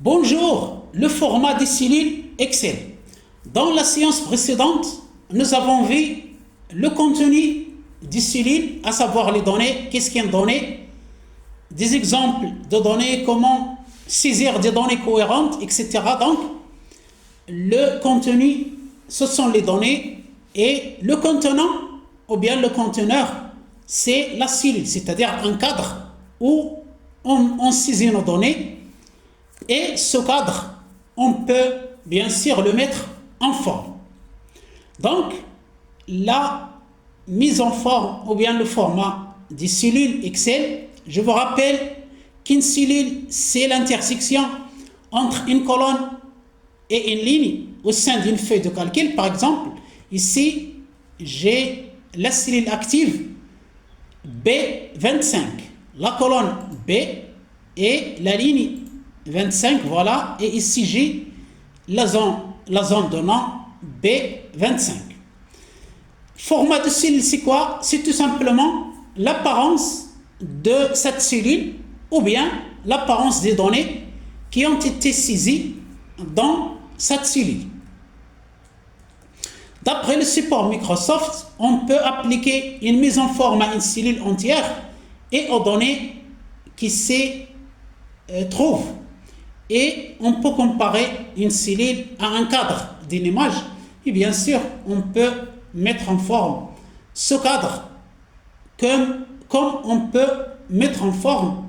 Bonjour, le format des cellules Excel. Dans la séance précédente, nous avons vu le contenu des cellules, à savoir les données, qu'est-ce qu'une donnée, des exemples de données, comment saisir des données cohérentes, etc. Donc, le contenu, ce sont les données, et le contenant, ou bien le conteneur, c'est la cellule, c'est-à-dire un cadre où on saisit nos données. Et ce cadre, on peut bien sûr le mettre en forme. Donc, la mise en forme ou bien le format des cellules Excel, je vous rappelle qu'une cellule, c'est l'intersection entre une colonne et une ligne au sein d'une feuille de calcul. Par exemple, ici, j'ai la cellule active B25, la colonne B et la ligne 25, voilà, et ici j'ai la zone de nom B25. Format de cellule, c'est quoi? C'est tout simplement l'apparence de cette cellule ou bien l'apparence des données qui ont été saisies dans cette cellule. D'après le support Microsoft, on peut appliquer une mise en forme à une cellule entière et aux données qui s'y trouvent. Et on peut comparer une cellule à un cadre d'une image. Et bien sûr, on peut mettre en forme ce cadre comme on peut mettre en forme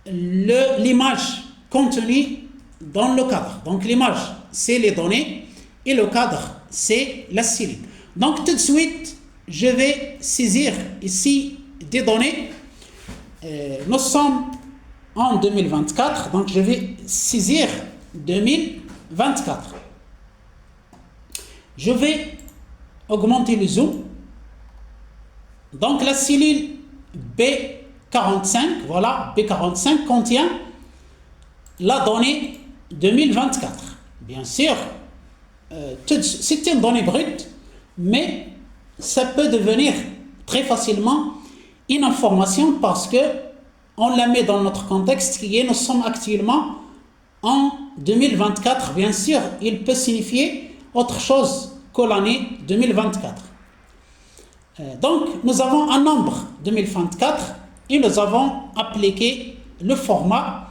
l'image contenue dans le cadre. Donc l'image, c'est les données et le cadre, c'est la cellule. Donc tout de suite, je vais saisir ici des données. Nous sommes en 2024, donc je vais saisir 2024. Je vais augmenter le zoom. Donc la cellule B45, voilà, B45 contient la donnée 2024. Bien sûr, c'est une donnée brute, mais ça peut devenir très facilement une information parce que on la met dans notre contexte qui est, nous sommes actuellement en 2024. Bien sûr, il peut signifier autre chose que l'année 2024. Donc, nous avons un nombre 2024 et nous avons appliqué le format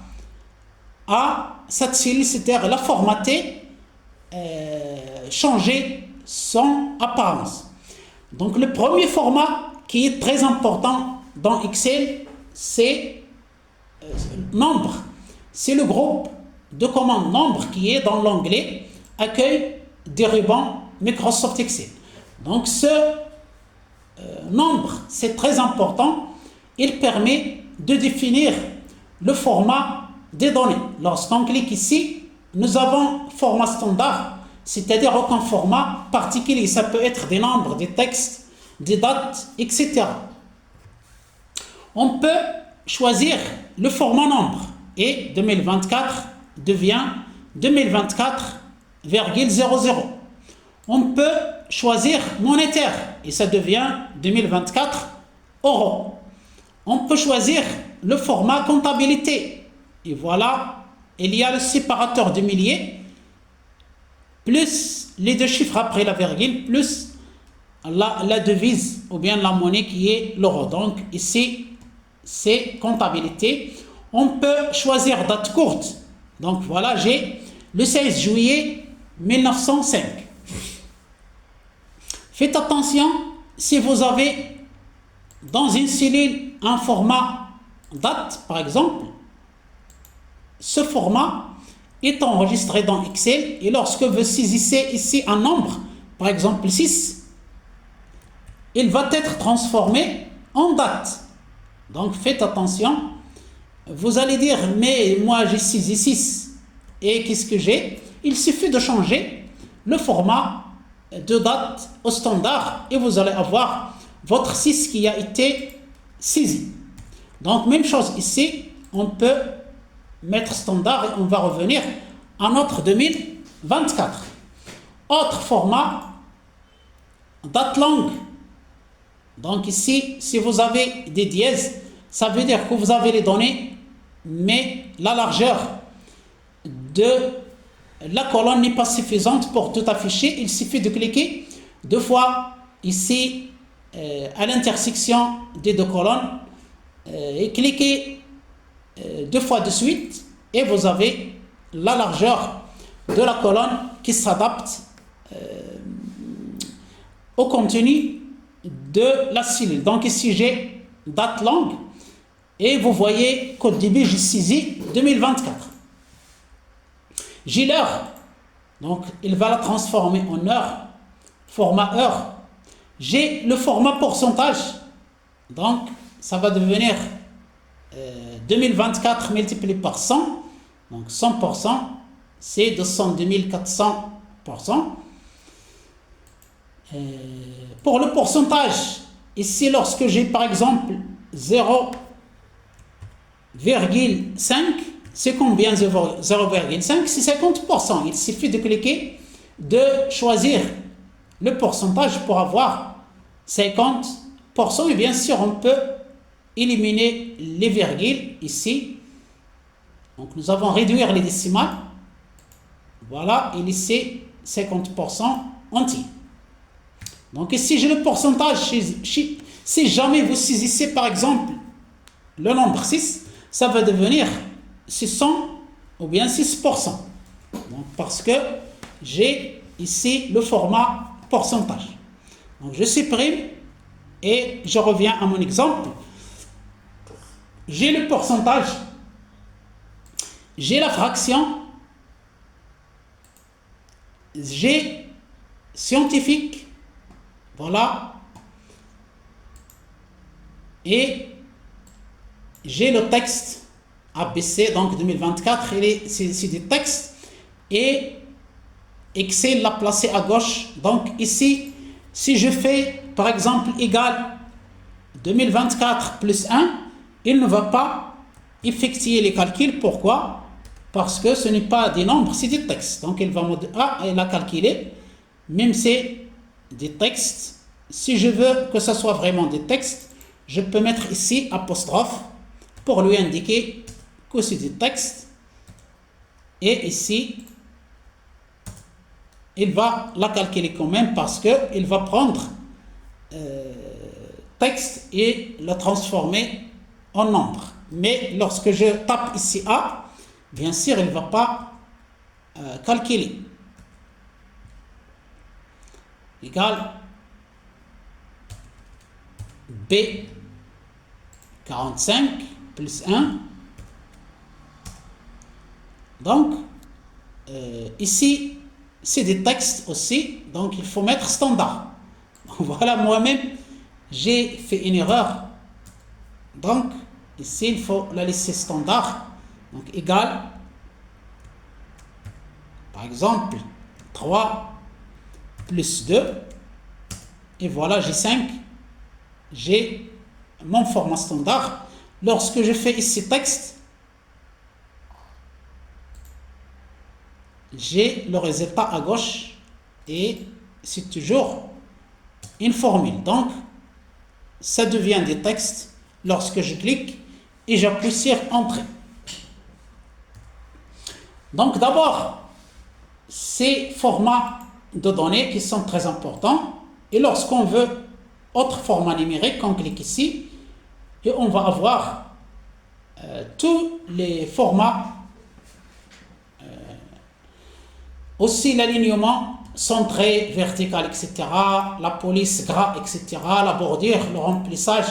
à cette cellule, c'est-à-dire la formater, changer son apparence. Donc, le premier format qui est très important dans Excel, c'est nombre. C'est le groupe de commandes nombre qui est dans l'onglet Accueil des rubans Microsoft Excel. Donc ce nombre, c'est très important. Il permet de définir le format des données. Lorsqu'on clique ici, nous avons format standard, c'est-à-dire aucun format particulier. Ça peut être des nombres, des textes, des dates, etc. On peut choisir le format nombre et 2024 devient 2024,00. On peut choisir monétaire et ça devient 2024 euros. On peut choisir le format comptabilité et voilà, il y a le séparateur de milliers plus les deux chiffres après la virgule plus la devise ou bien la monnaie qui est l'euro. Donc ici, c'est comptabilité. On peut choisir date courte. Donc voilà, j'ai le 16 juillet 1905. Faites attention, si vous avez dans une cellule un format date, par exemple, ce format est enregistré dans Excel et lorsque vous saisissez ici un nombre, par exemple 6, il va être transformé en date. Donc faites attention. Vous allez dire, mais moi j'ai saisi 6 et qu'est-ce que j'ai? Il suffit de changer le format de date au standard et vous allez avoir votre 6 qui a été saisi. Donc même chose ici, on peut mettre standard et on va revenir à notre 2024. Autre format, date longue. Donc ici, si vous avez des dièses, ça veut dire que vous avez les données, mais la largeur de la colonne n'est pas suffisante pour tout afficher. Il suffit de cliquer 2 fois ici à l'intersection des 2 colonnes et cliquez 2 fois de suite et vous avez la largeur de la colonne qui s'adapte au contenu de la cellule. Donc ici j'ai date longue et vous voyez qu'au début j'ai saisi 2024. J'ai l'heure, donc il va la transformer en heure, format heure. J'ai le format pourcentage, donc ça va devenir 2024 multiplié par 100, donc 100%, c'est 202 400%. Pour le pourcentage, ici lorsque j'ai par exemple 0,5, c'est combien 0,5? C'est 50%. Il suffit de cliquer, de choisir le pourcentage pour avoir 50%. Et bien sûr, on peut éliminer les virgules ici. Donc nous avons réduire les décimales. Voilà, et laisser 50% entier. Donc ici, j'ai le pourcentage. Si jamais vous saisissez par exemple le nombre 6, ça va devenir 600 ou bien 6%. Donc, parce que j'ai ici le format pourcentage. Donc je supprime et je reviens à mon exemple. J'ai le pourcentage, j'ai la fraction, j'ai scientifique, voilà, et j'ai le texte ABC, donc 2024, c'est des textes, et Excel l'a placé à gauche. Donc ici, si je fais par exemple égal 2024 plus 1, il ne va pas effectuer les calculs. Pourquoi? Parce que ce n'est pas des nombres, c'est des textes. Donc il va me dire, ah, il a calculé, même si c'est des textes. Si je veux que ce soit vraiment des textes, je peux mettre ici apostrophe pour lui indiquer que c'est des textes. Et ici, il va la calculer quand même parce qu'il va prendre texte et le transformer en nombre. Mais lorsque je tape ici A, bien sûr, il ne va pas calculer. Égal B 45 plus 1. Donc, ici, c'est des textes aussi, donc il faut mettre standard. Voilà, moi-même, j'ai fait une erreur. Donc, ici, il faut la laisser standard. Donc, égal, par exemple, 3 plus 2. Et voilà, j'ai 5. J'ai mon format standard. Lorsque je fais ici texte, j'ai le résultat à gauche et c'est toujours une formule. Donc, ça devient des textes lorsque je clique et j'appuie sur Entrée. Donc, d'abord, ces formats de données qui sont très importants. Et lorsqu'on veut autre format numérique, on clique ici et on va avoir tous les formats. Aussi l'alignement centré, vertical, etc. La police, gras, etc. La bordure, le remplissage,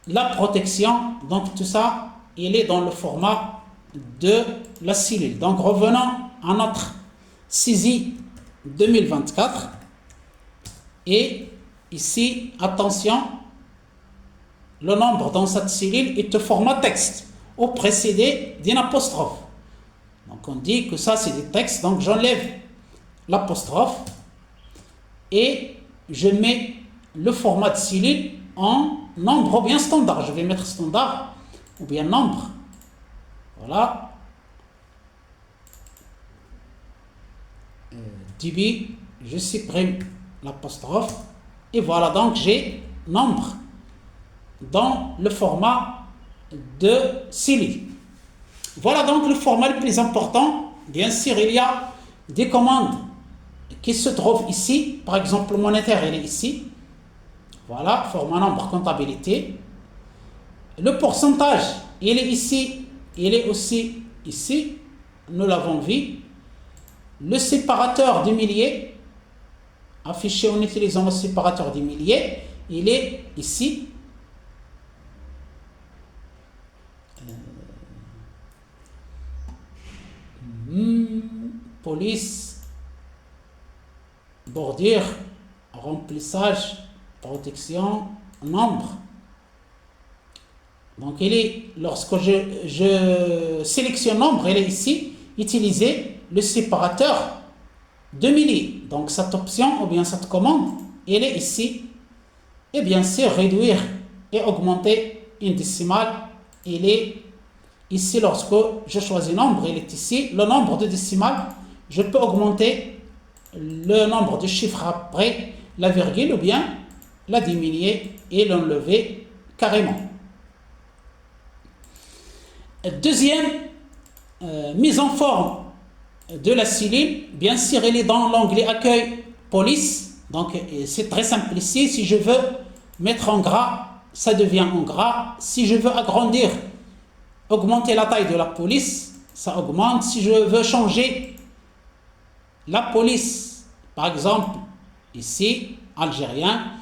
la protection. Donc tout ça, il est dans le format de la cellule. Donc revenons à notre saisie 2024. Et ici, attention, le nombre dans cette cellule est au format texte ou précédé d'une apostrophe. Donc on dit que ça c'est des textes, donc j'enlève l'apostrophe et je mets le format de cellule en nombre ou bien standard. Je vais mettre standard ou bien nombre. Voilà. Début, je supprime l'apostrophe et voilà, donc j'ai nombre dans le format de cellule. Voilà donc le format le plus important bien sûr, il y a des commandes qui se trouvent ici. Par exemple, le monétaire, il est ici. Voilà, format nombre comptabilité. Le pourcentage, il est ici. Il est aussi ici. Nous l'avons vu. Le séparateur du millier, affiché en utilisant le séparateur du millier, il est ici. Police, bordure, remplissage, protection, nombre. Donc il est, lorsque je sélectionne nombre, il est ici, utiliser le séparateur de milliers. Donc cette option ou bien cette commande, elle est ici. Et bien sûr, réduire et augmenter une décimale, il est ici. Lorsque je choisis nombre, il est ici. Le nombre de décimales, je peux augmenter le nombre de chiffres après la virgule ou bien la diminuer et l'enlever carrément. Deuxième mise en forme de la cellule, bien sûr, elle est dans l'onglet accueil police. Donc c'est très simple ici. Si je veux mettre en gras, ça devient en gras. Si je veux agrandir, augmenter la taille de la police, ça augmente. Si je veux changer la police, par exemple ici, algérien,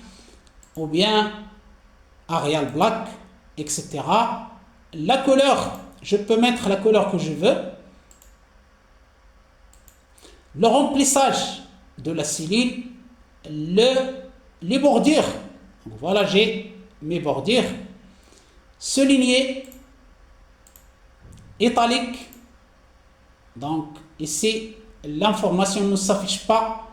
ou bien Arial Black, etc. La couleur, je peux mettre la couleur que je veux. Le remplissage de la cellule, les bordures. Donc voilà, j'ai mes bordures. Souligné, italique. Donc ici, l'information ne s'affiche pas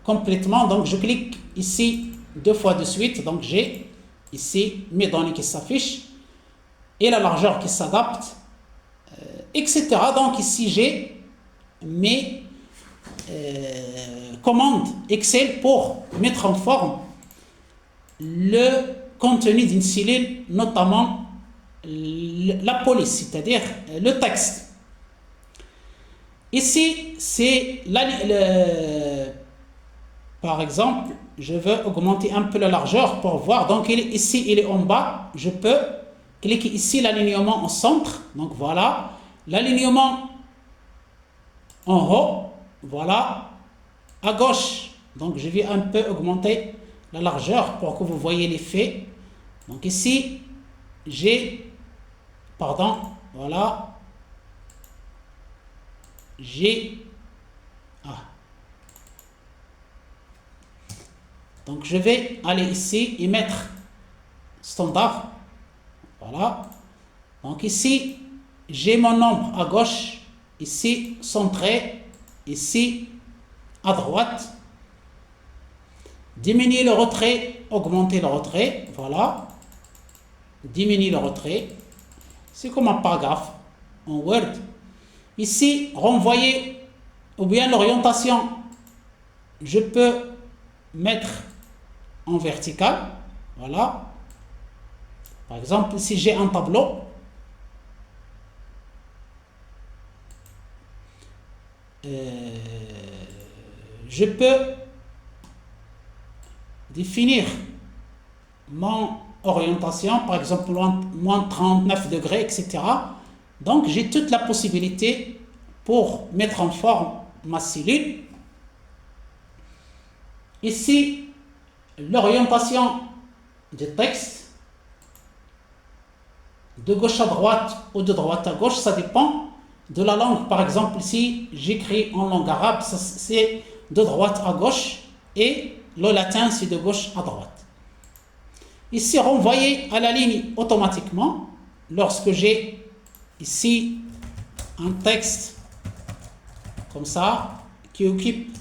complètement. Donc je clique ici 2 fois de suite. Donc j'ai ici mes données qui s'affichent et la largeur qui s'adapte, etc. Donc ici j'ai mes commandes Excel pour mettre en forme le contenu d'une cellule, notamment la police, c'est-à-dire le texte. Ici, c'est par exemple, je veux augmenter un peu la largeur pour voir. Donc ici, il est en bas. Je peux cliquer ici l'alignement au centre. Donc voilà, l'alignement en haut. Voilà, à gauche. Donc je vais un peu augmenter la largeur pour que vous voyez l'effet. Donc ici, voilà, donc je vais aller ici et mettre standard. Voilà. Donc ici, j'ai mon nombre à gauche, ici centré, ici à droite. Diminuer le retrait, augmenter le retrait. Voilà. Diminuer le retrait. C'est comme un paragraphe en Word. Ici, renvoyer ou bien l'orientation, je peux mettre en vertical. Voilà. Par exemple, si j'ai un tableau, je peux définir mon orientation, par exemple moins 39 degrés, etc. Donc j'ai toute la possibilité pour mettre en forme ma cellule. Ici, l'orientation du texte, de gauche à droite ou de droite à gauche, ça dépend de la langue. Par exemple, si j'écris en langue arabe, c'est de droite à gauche, et le latin, c'est de gauche à droite. Ici, renvoyer à la ligne automatiquement. Lorsque j'ai ici un texte comme ça, qui occupe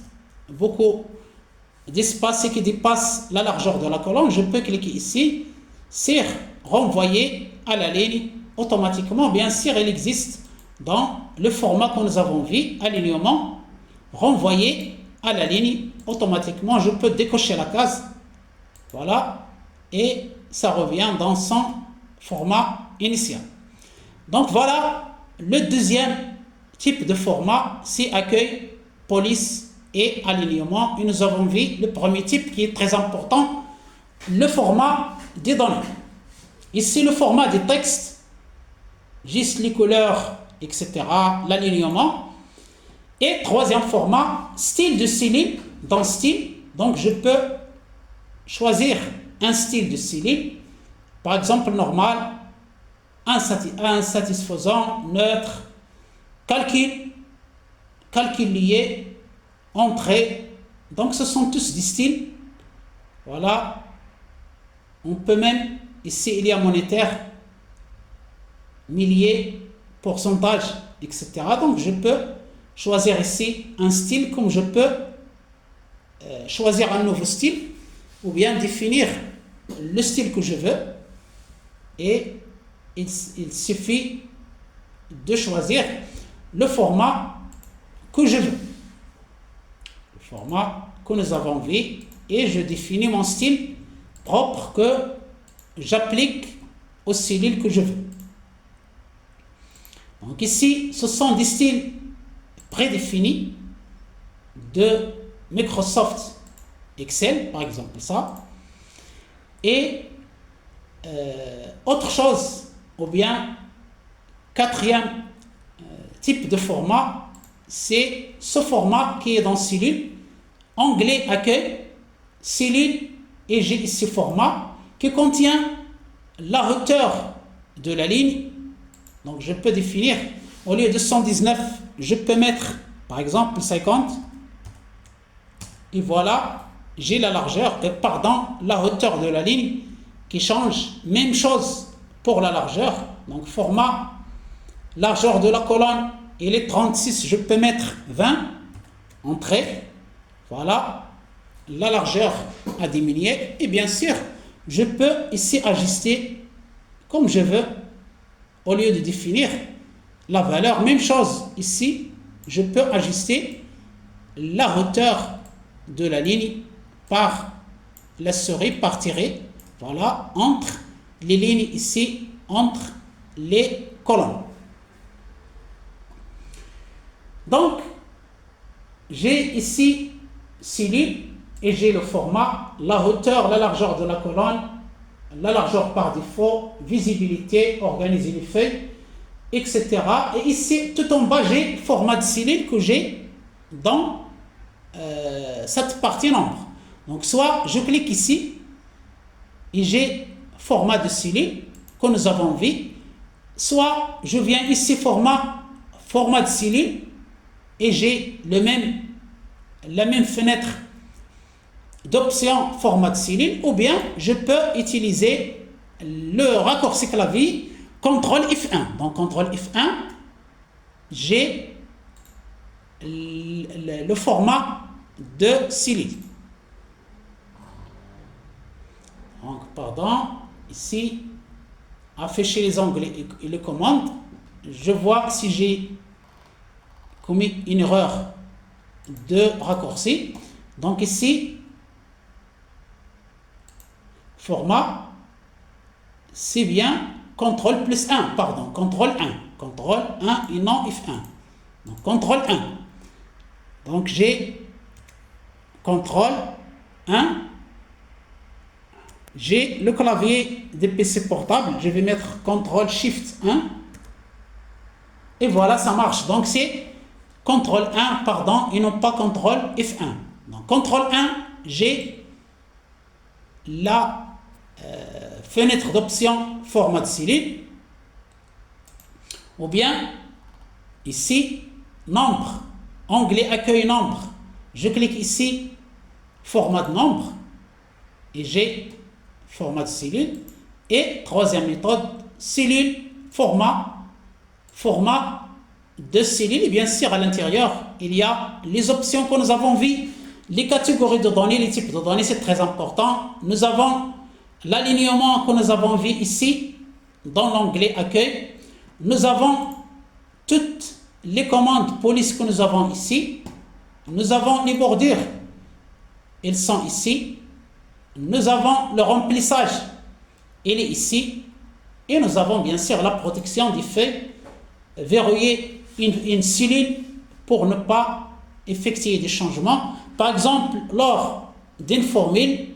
beaucoup d'espace et qui dépasse la largeur de la colonne, je peux cliquer ici, c'est renvoyer à la ligne automatiquement. Bien sûr, il existe dans le format que nous avons vu, alignement, renvoyer à la ligne automatiquement. Je peux décocher la case, voilà, et ça revient dans son format initial. Donc voilà le deuxième type de format, c'est accueil, police et alignement. Et nous avons vu le premier type qui est très important, le format des données. Ici, le format des textes, juste les couleurs, etc., l'alignement. Et troisième format, style de styling. Dans style, donc je peux choisir un style de styling, par exemple normal, insatisfaisant, neutre, calcul lié, entrée. Donc ce sont tous des styles. Voilà. On peut même, ici il y a monétaire, milliers, pourcentage, etc. Donc je peux choisir ici un style, comme je peux choisir un nouveau style, ou bien définir le style que je veux. Et il suffit de choisir le format que je veux, le format que nous avons vu, et je définis mon style propre que j'applique au style que je veux. Donc ici, ce sont des styles prédéfinis de Microsoft Excel, par exemple ça. Et autre chose, ou bien quatrième type de format, c'est ce format qui est dans cellule, onglet accueil, cellule, et j'ai ici format qui contient la hauteur de la ligne. Donc je peux définir, au lieu de 119, je peux mettre par exemple 50, et voilà, j'ai la largeur, la hauteur de la ligne qui change. Même chose pour la largeur, donc format, largeur de la colonne, il est 36, je peux mettre 20, entrée, voilà, la largeur a diminué, et bien sûr, je peux ici ajuster comme je veux, au lieu de définir la valeur. Même chose ici, je peux ajuster la hauteur de la ligne par la souris, par tirer, voilà, entre les lignes ici, entre les colonnes. Donc, j'ai ici cellule et j'ai le format, la hauteur, la largeur de la colonne, la largeur par défaut, visibilité, organiser les feuilles, etc. Et ici, tout en bas, j'ai format de cellule que j'ai dans cette partie nombre. Donc, soit je clique ici et j'ai format de cellule que nous avons vu, soit je viens ici format de cellule et j'ai la même fenêtre d'option format de cellule, ou bien je peux utiliser le raccourci clavier CTRL F1. Donc CTRL F1, j'ai le format de cellule. Donc, pardon, ici, afficher les onglets et les commandes, je vois si j'ai commis une erreur de raccourci. Donc ici, format, c'est bien CTRL plus 1, pardon, CTRL 1 et non F1. Donc CTRL 1. Donc j'ai CTRL 1. J'ai le clavier des PC portables, je vais mettre CTRL SHIFT 1. Et voilà, ça marche. Donc c'est CTRL 1, pardon, et non pas CTRL F1. Donc CTRL 1, j'ai la fenêtre d'option format de cellule, ou bien ici nombre, onglet accueil nombre, je clique ici format de nombre et j'ai format de cellule. Et troisième méthode, cellule format de cellule, et bien sûr à l'intérieur il y a les options que nous avons vues, les catégories de données, les types de données, c'est très important. Nous avons l'alignement que nous avons vu ici dans l'onglet accueil. Nous avons toutes les commandes police que nous avons ici. Nous avons les bordures, ils sont ici. Nous avons le remplissage, il est ici. Et nous avons bien sûr la protection des feuilles, verrouiller une cellule pour ne pas effectuer des changements. Par exemple, lors d'une formule,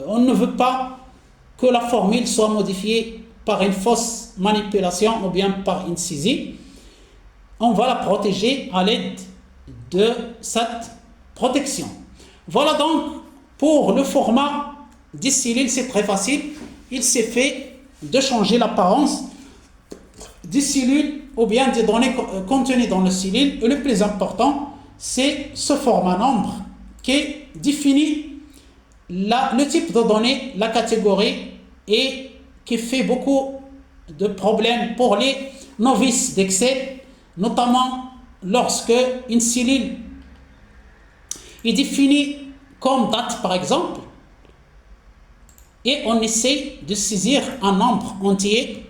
on ne veut pas que la formule soit modifiée par une fausse manipulation ou bien par une saisie. On va la protéger à l'aide de cette protection. Voilà donc pour le format des cellules, c'est très facile. Il s'est fait de changer l'apparence des cellules ou bien des données contenues dans les cellules. Et le plus important, c'est ce format nombre qui définit le type de données, la catégorie, et qui fait beaucoup de problèmes pour les novices d'Excel, notamment lorsque une cellule est définie comme date par exemple, et on essaie de saisir un nombre entier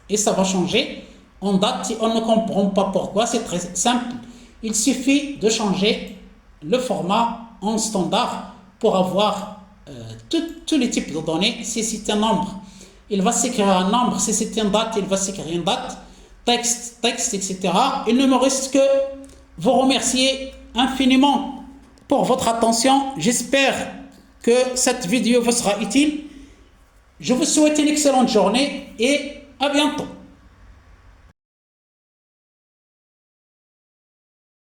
et ça va changer en date. On ne comprend pas pourquoi, c'est très simple. Il suffit de changer le format en standard pour avoir tous les types de données. Si c'est un nombre, il va s'écrire un nombre. Si c'est une date, il va s'écrire une date, texte, etc. Il ne me reste que vous remercier infiniment pour votre attention. J'espère que cette vidéo vous sera utile. Je vous souhaite une excellente journée et à bientôt.